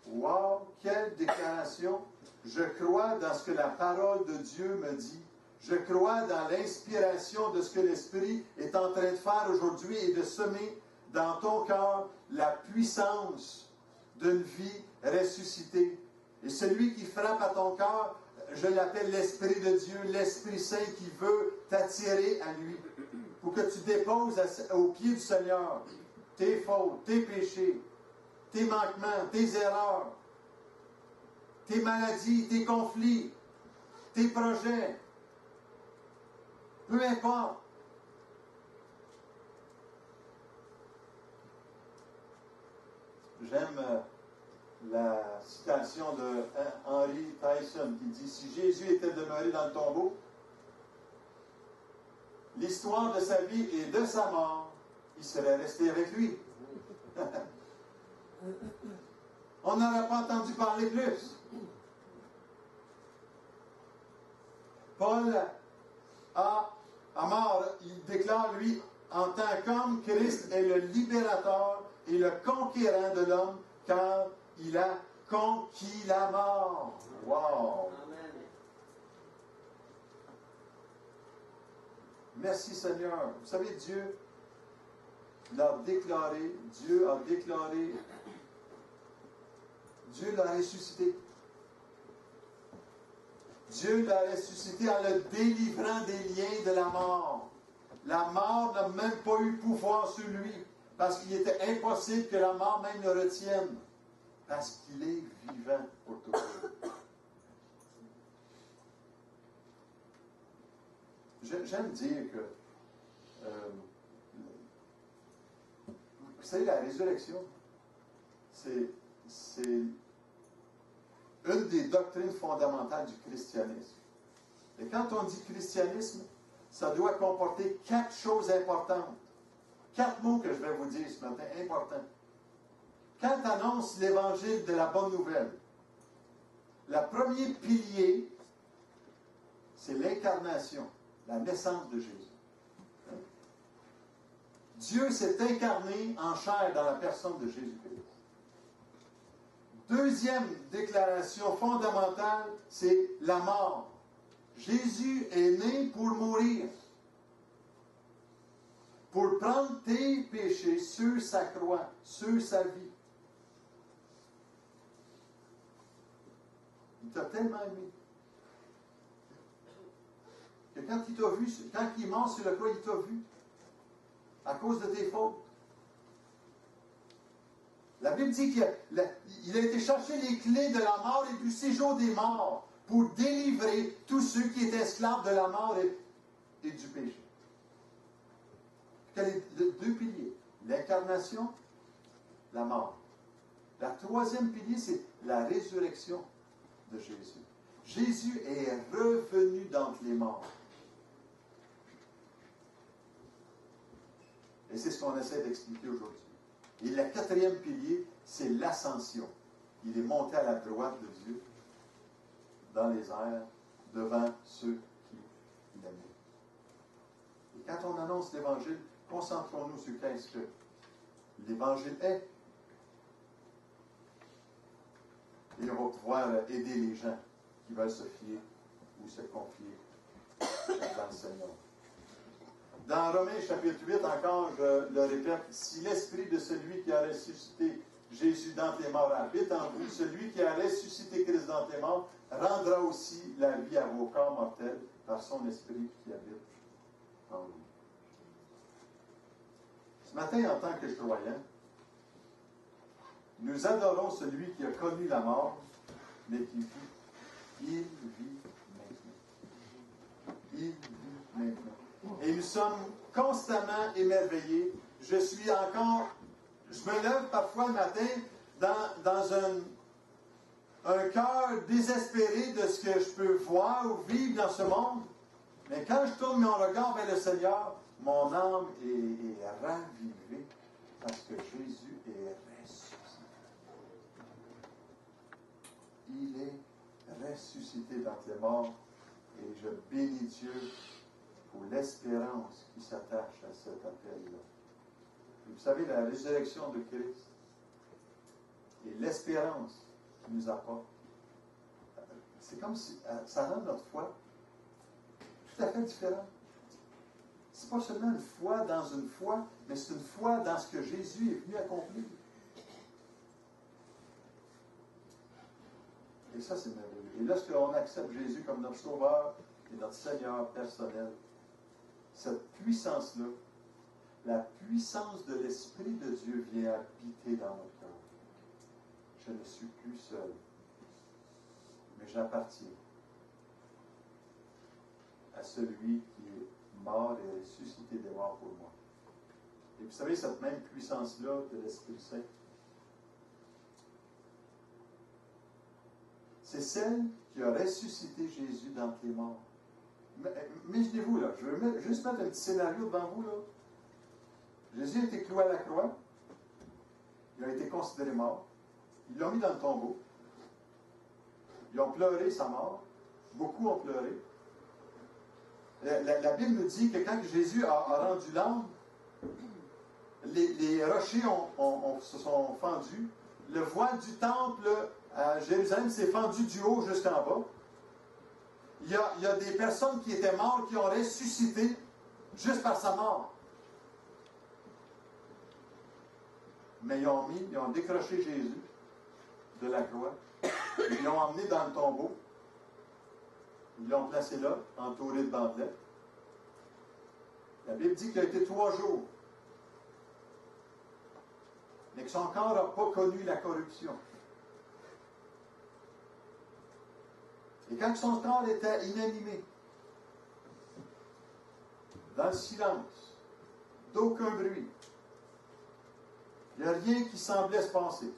Wow, quelle déclaration! Je crois dans ce que la parole de Dieu me dit. Je crois dans l'inspiration de ce que l'Esprit est en train de faire aujourd'hui et de semer dans ton cœur la puissance d'une vie ressuscitée. Et celui qui frappe à ton cœur, je l'appelle l'Esprit de Dieu, l'Esprit Saint qui veut t'attirer à lui, pour que tu déposes aux pieds du Seigneur tes fautes, tes péchés, tes manquements, tes erreurs, tes maladies, tes conflits, tes projets. Peu importe. J'aime la citation de Henry Tyson qui dit « Si Jésus était demeuré dans le tombeau, l'histoire de sa vie et de sa mort, il serait resté avec lui. » On n'aurait pas entendu parler plus. Paul à mort, il déclare, lui, en tant qu'homme, Christ est le libérateur et le conquérant de l'homme, car il a conquis la mort. Wow! Amen. Merci Seigneur. Vous savez, Dieu l'a déclaré, Dieu l'a ressuscité. Dieu l'a ressuscité en le délivrant des liens de la mort. La mort n'a même pas eu pouvoir sur lui, parce qu'il était impossible que la mort même le retienne, parce qu'il est vivant pour toujours. J'aime dire que, vous savez, la résurrection, c'est une des doctrines fondamentales du christianisme. Et quand on dit christianisme, ça doit comporter 4 choses importantes. 4 mots que je vais vous dire ce matin, importants. Quand on annonce l'évangile de la bonne nouvelle, le premier pilier, c'est l'incarnation, la naissance de Jésus. Dieu s'est incarné en chair dans la personne de Jésus-Christ. Deuxième déclaration fondamentale, c'est la mort. Jésus est né pour mourir, pour prendre tes péchés sur sa croix, sur sa vie. Il t'a tellement aimé que quand il t'a vu, quand il est mort sur la croix, il t'a vu à cause de tes fautes. La Bible dit qu'il a été chercher les clés de la mort et du séjour des morts pour délivrer tous ceux qui étaient esclaves de la mort et du péché. Quels sont les 2 piliers? L'incarnation, la mort. La troisième pilier, c'est la résurrection de Jésus. Jésus est revenu d'entre les morts. Et c'est ce qu'on essaie d'expliquer aujourd'hui. Et le 4e pilier, c'est l'ascension. Il est monté à la droite de Dieu, dans les airs, devant ceux qui l'aimaient. Et quand on annonce l'Évangile, concentrons-nous sur qu'est-ce que l'Évangile est. Et on va pouvoir aider les gens qui veulent se fier ou se confier dans le Seigneur. Dans Romains chapitre 8, encore, je le répète, « Si l'Esprit de celui qui a ressuscité Jésus d'entre les morts habite en vous, celui qui a ressuscité Christ d'entre les morts rendra aussi la vie à vos corps mortels par son Esprit qui habite en vous. Ce matin, en tant que croyants, nous adorons celui qui a connu la mort, mais qui vit. Il vit maintenant. Il vit maintenant. Et nous sommes constamment émerveillés. Je me lève parfois le matin dans un cœur désespéré de ce que je peux voir ou vivre dans ce monde. Mais quand je tourne mon regard vers le Seigneur, mon âme est ravivée parce que Jésus est ressuscité. Il est ressuscité d'entre les morts et je bénis Dieu pour l'espérance qui s'attache à cet appel-là. Vous savez, la résurrection de Christ et l'espérance qu'il nous apporte, c'est comme si ça rend notre foi tout à fait différente. C'est pas seulement une foi dans une foi, mais c'est une foi dans ce que Jésus est venu accomplir. Et ça, c'est merveilleux. Et lorsqu'on accepte Jésus comme notre Sauveur et notre Seigneur personnel, cette puissance-là, la puissance de l'Esprit de Dieu vient habiter dans notre cœur. Je ne suis plus seul, mais j'appartiens à celui qui est mort et ressuscité des morts pour moi. Et vous savez, cette même puissance-là de l'Esprit Saint, c'est celle qui a ressuscité Jésus d'entre les morts. Imaginez-vous, là, je veux juste mettre un petit scénario devant vous, là. Jésus a été cloué à la croix. Il a été considéré mort. Ils l'ont mis dans le tombeau. Ils ont pleuré sa mort. Beaucoup ont pleuré. La Bible nous dit que quand Jésus a rendu l'âme, les rochers se sont fendus. Le voile du temple à Jérusalem s'est fendu du haut jusqu'en bas. Il y a des personnes qui étaient mortes qui ont ressuscité juste par sa mort. Mais ils ont décroché Jésus de la croix. Ils l'ont emmené dans le tombeau. Ils l'ont placé là, entouré de bandelettes. La Bible dit qu'il a été 3 jours. Mais que son corps n'a pas connu la corruption. Et quand son corps était inanimé, dans le silence, d'aucun bruit, il n'y a rien qui semblait se passer.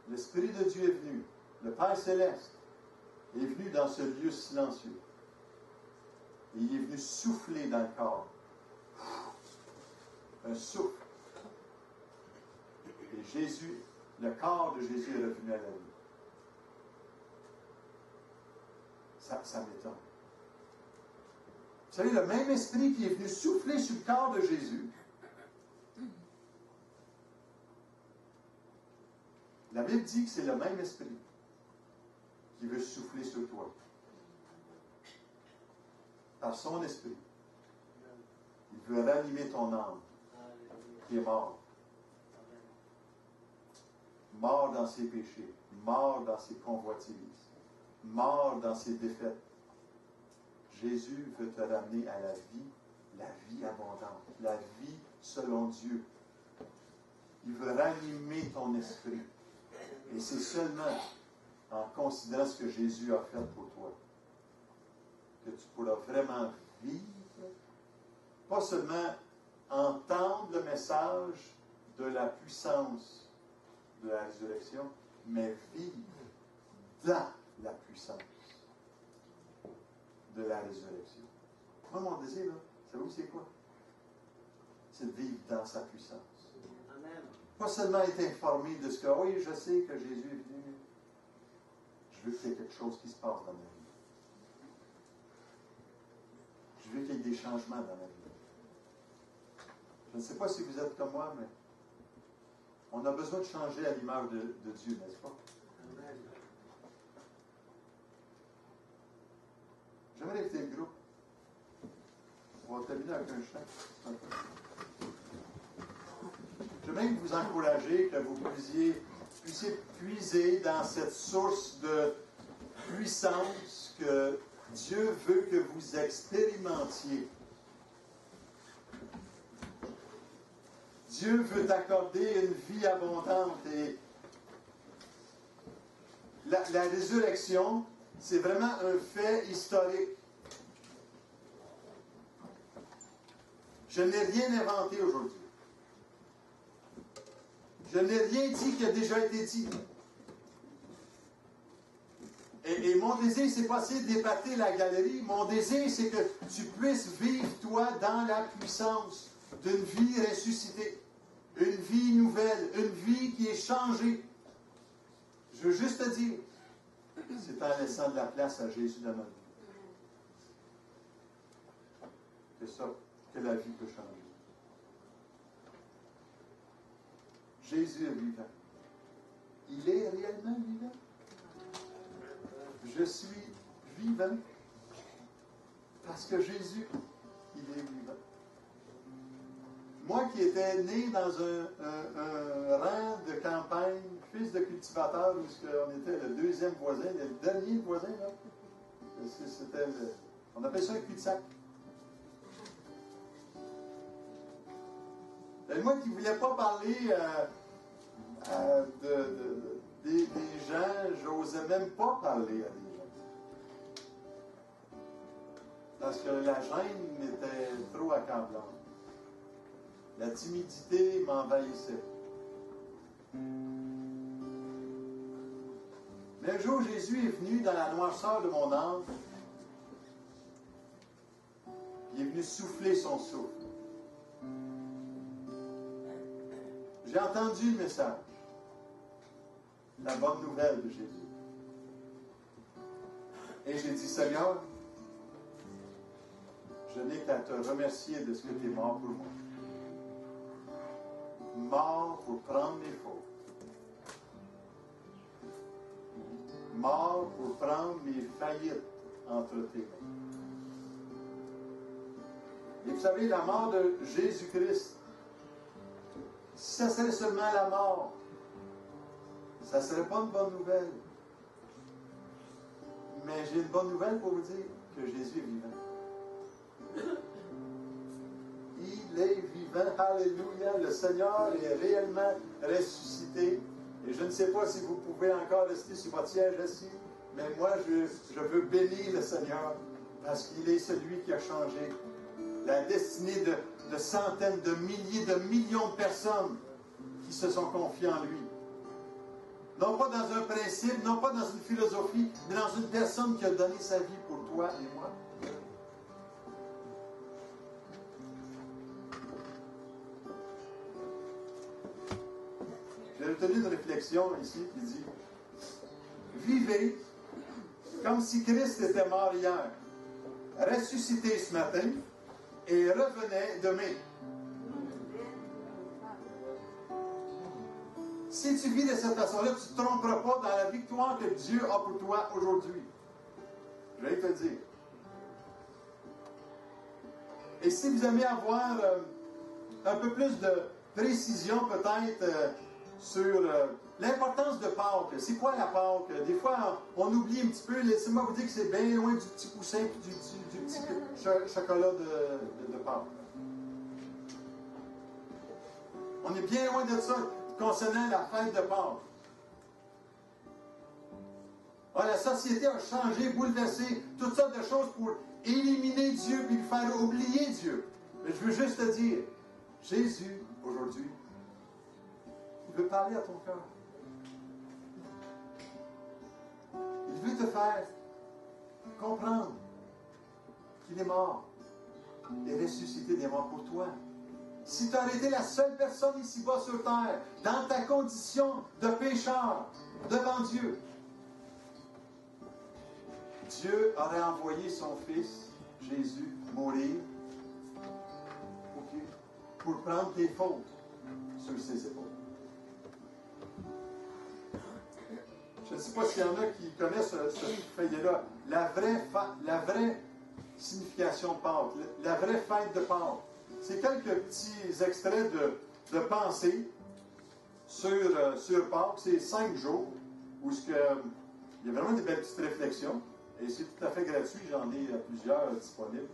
L'Esprit de Dieu est venu. Le Père Céleste est venu dans ce lieu silencieux. Et il est venu souffler dans le corps. Un souffle. Et Jésus, le corps de Jésus est revenu à la vie. Ça m'étonne. Vous savez, le même esprit qui est venu souffler sur le corps de Jésus, la Bible dit que c'est le même esprit qui veut souffler sur toi. Par son esprit. Il veut ranimer ton âme qui est mort. Mort dans ses péchés, mort dans ses convoitises, mort dans ses défaites. Jésus veut te ramener à la vie abondante, la vie selon Dieu. Il veut ranimer ton esprit. Et c'est seulement en considérant ce que Jésus a fait pour toi que tu pourras vraiment vivre, pas seulement entendre le message de la puissance de la résurrection, mais vivre dans la puissance de la résurrection. Moi, mon désir, là, savez-vous c'est quoi? C'est de vivre dans sa puissance. Amen. Pas seulement être informé de ce que, oui, je sais que Jésus est venu. Je veux qu'il y ait quelque chose qui se passe dans ma vie. Je veux qu'il y ait des changements dans ma vie. Je ne sais pas si vous êtes comme moi, mais on a besoin de changer à l'image de Dieu, n'est-ce pas? Amen. J'aimerais inviter le groupe. On va terminer avec un chant. J'aimerais vous encourager, que vous puissiez puiser dans cette source de puissance que Dieu veut que vous expérimentiez. Dieu veut t'accorder une vie abondante et la résurrection, c'est vraiment un fait historique. Je n'ai rien inventé aujourd'hui. Je n'ai rien dit qui a déjà été dit. Et mon désir, c'est pas essayer d'épater la galerie. Mon désir, c'est que tu puisses vivre, toi, dans la puissance d'une vie ressuscitée. Une vie nouvelle, une vie qui est changée. Je veux juste te dire, c'est en laissant de la place à Jésus dans notre vie. C'est ça que la vie peut changer. Jésus est vivant. Il est réellement vivant. Je suis vivant parce que Jésus, il est vivant. Moi qui étais né dans un rang de campagne, fils de cultivateur, où on était le deuxième voisin, le dernier voisin, là. C'était on appelle ça un cul-de-sac. Et moi qui ne voulais pas parler des gens, j'osais même pas parler à des gens. Parce que la gêne était trop accablante. La timidité m'envahissait. Mais un jour, Jésus est venu dans la noirceur de mon âme. Il est venu souffler son souffle. J'ai entendu le message. La bonne nouvelle de Jésus. Et j'ai dit, Seigneur, je n'ai qu'à te remercier de ce que tu es mort pour moi. Mort pour prendre mes fautes. Mort pour prendre mes faillites entre tes mains. Et vous savez, la mort de Jésus-Christ, si ça serait seulement la mort, ça ne serait pas une bonne nouvelle. Mais j'ai une bonne nouvelle pour vous dire que Jésus est vivant. Il est vivant, alléluia, le Seigneur est réellement ressuscité. Et je ne sais pas si vous pouvez encore rester sur votre siège assis, mais moi je veux bénir le Seigneur parce qu'il est celui qui a changé la destinée de centaines, de milliers, de millions de personnes qui se sont confiées en lui. Non pas dans un principe, non pas dans une philosophie, mais dans une personne qui a donné sa vie pour toi et moi. J'ai retenu une réflexion ici qui dit « Vivez comme si Christ était mort hier, ressuscité ce matin et revenait demain. » Si tu vis de cette façon-là, tu ne te tromperas pas dans la victoire que Dieu a pour toi aujourd'hui. Je vais te le dire. Et si vous aimez avoir un peu plus de précision peut-être sur l'importance de Pâques, c'est quoi la Pâques? Des fois, on oublie un petit peu, laissez-moi vous dire que c'est bien loin du petit poussin et du petit chocolat de Pâques. On est bien loin de ça concernant la fête de Pâques. Alors, la société a changé, bouleversé, toutes sortes de choses pour éliminer Dieu et le faire oublier Dieu. Mais je veux juste te dire, Jésus, aujourd'hui, il veut parler à ton cœur. Il veut te faire comprendre qu'il est mort et ressuscité des morts pour toi. Si tu as été la seule personne ici-bas sur terre, dans ta condition de pécheur, devant Dieu, Dieu aurait envoyé son Fils, Jésus, mourir pour prendre tes fautes sur ses épaules. Je ne sais pas s'il y en a qui connaissent ce feuillet-là. La vraie signification de Pâques, la vraie fête de Pâques. C'est quelques petits extraits de pensée sur Pâques. C'est 5 jours où il y a vraiment des belles petites réflexions. Et c'est tout à fait gratuit, j'en ai plusieurs disponibles.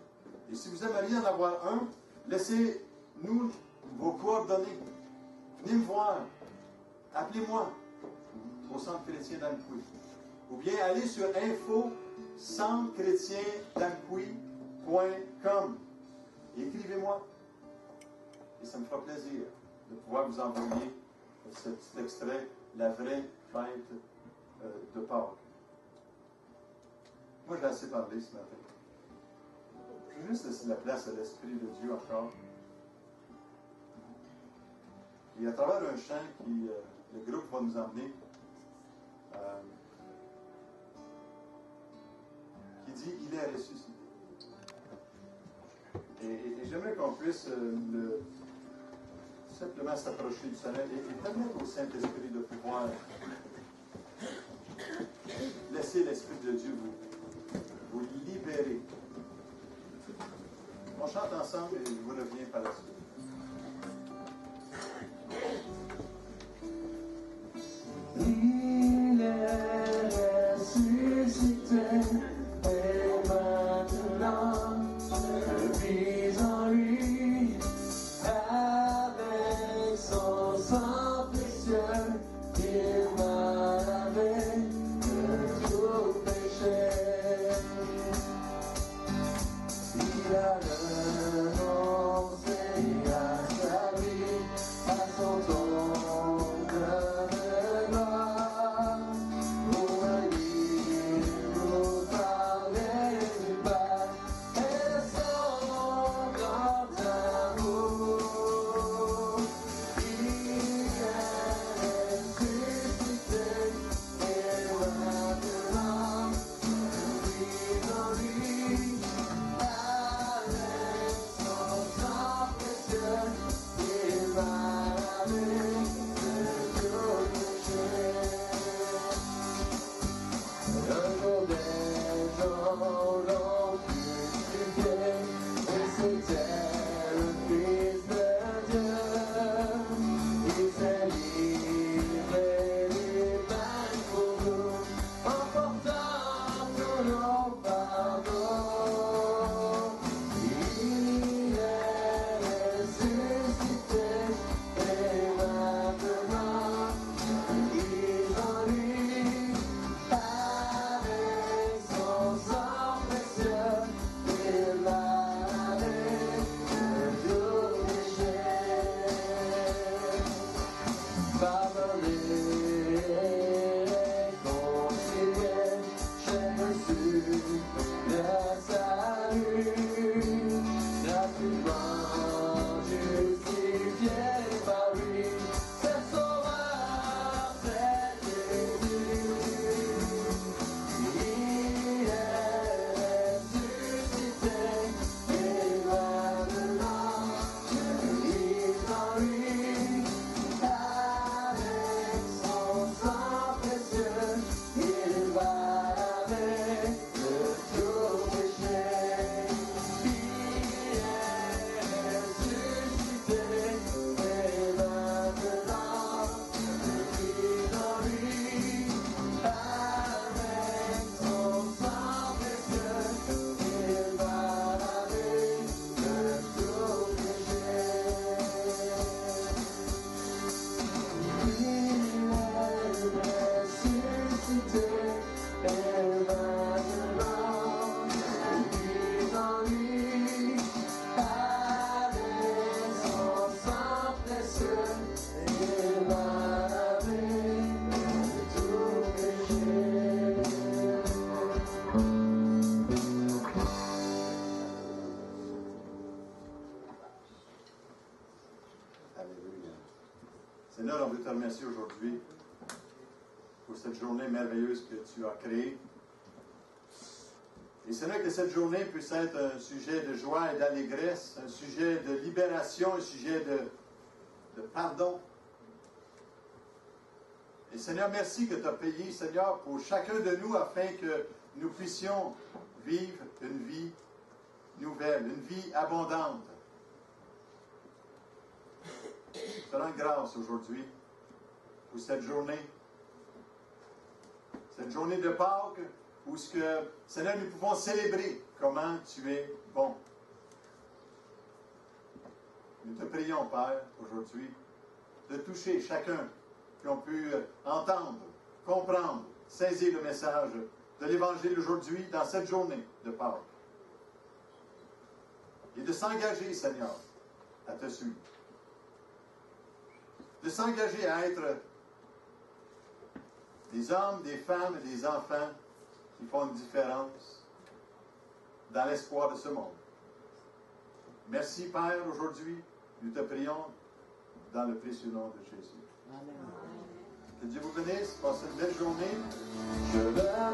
Et si vous aimeriez en avoir un, laissez-nous vos coordonnées. Venez me voir. Appelez-moi au Centre chrétien d'Amqui. Ou bien allez sur info-centrechrétiendamqui.com et écrivez-moi. Et ça me fera plaisir de pouvoir vous envoyer cet extrait, la vraie fête de Pâques. Moi, je l'ai assez parlé ce matin. Je veux juste laisser la place à l'Esprit de Dieu encore. Et à travers un chant qui le groupe va nous emmener, qui dit « Il est ressuscité ». Et j'aimerais qu'on puisse simplement s'approcher du Seigneur et permettre au Saint-Esprit de pouvoir laisser l'Esprit de Dieu vous libérer. On chante ensemble et je vous reviens par la suite. Il est ressuscité et maintenant je vis en lui avec son sang précieux. Il m'a lavé de tout péché. Il a renoncé à sa vie, à son trône de gloire, pour venir nous parler du Père et de son grand amour. Il est ressuscité et maintenant je vis en lui. Avec son sang précieux, il m'a lavé de tout péché. Un jour des gens l'ont crucifié, et c'était le Fils de Dieu. Il s'est livré lui-même pour nous, en portant tous nos fardeaux. Il est ressuscité et maintenant je vis en lui. Avec son sang précieux, il m'a lavé de tout péché. Pardonné, réconcilié, j'ai reçu le salut, gratuitement justifié par lui. C'est sauveur, c'est Jésus. Il est ressuscité et maintenant je vis en lui. Avec son sang précieux, il m'a lavé de tout péché. Il est ressuscité et maintenant je vis en lui. Avec son sang précieux, il m'a lavé de tout péché. Il est ressuscité et maintenant je vis en lui. Avec son sang précieux, il m'a lavé de tout péché. Alléluia. Seigneur, on veut te remercier aujourd'hui pour cette journée merveilleuse que tu as créée. Et Seigneur, que cette journée puisse être un sujet de joie et d'allégresse, un sujet de libération, un sujet de pardon. Et Seigneur, merci que tu as payé, Seigneur, pour chacun de nous afin que nous puissions vivre une vie nouvelle, une vie abondante. Je te rends grâce aujourd'hui pour cette journée de Pâques, où ce que, Seigneur, nous pouvons célébrer comment tu es bon. Nous te prions, Père, aujourd'hui, de toucher chacun qui ont pu entendre, comprendre, saisir le message de l'Évangile aujourd'hui, dans cette journée de Pâques. Et de s'engager, Seigneur, à te suivre. De s'engager à être des hommes, des femmes et des enfants qui font une différence dans l'espoir de ce monde. Merci, Père, aujourd'hui. Nous te prions dans le précieux nom de Jésus. Amen. Que Dieu vous bénisse. Passez une belle journée. Je veux bien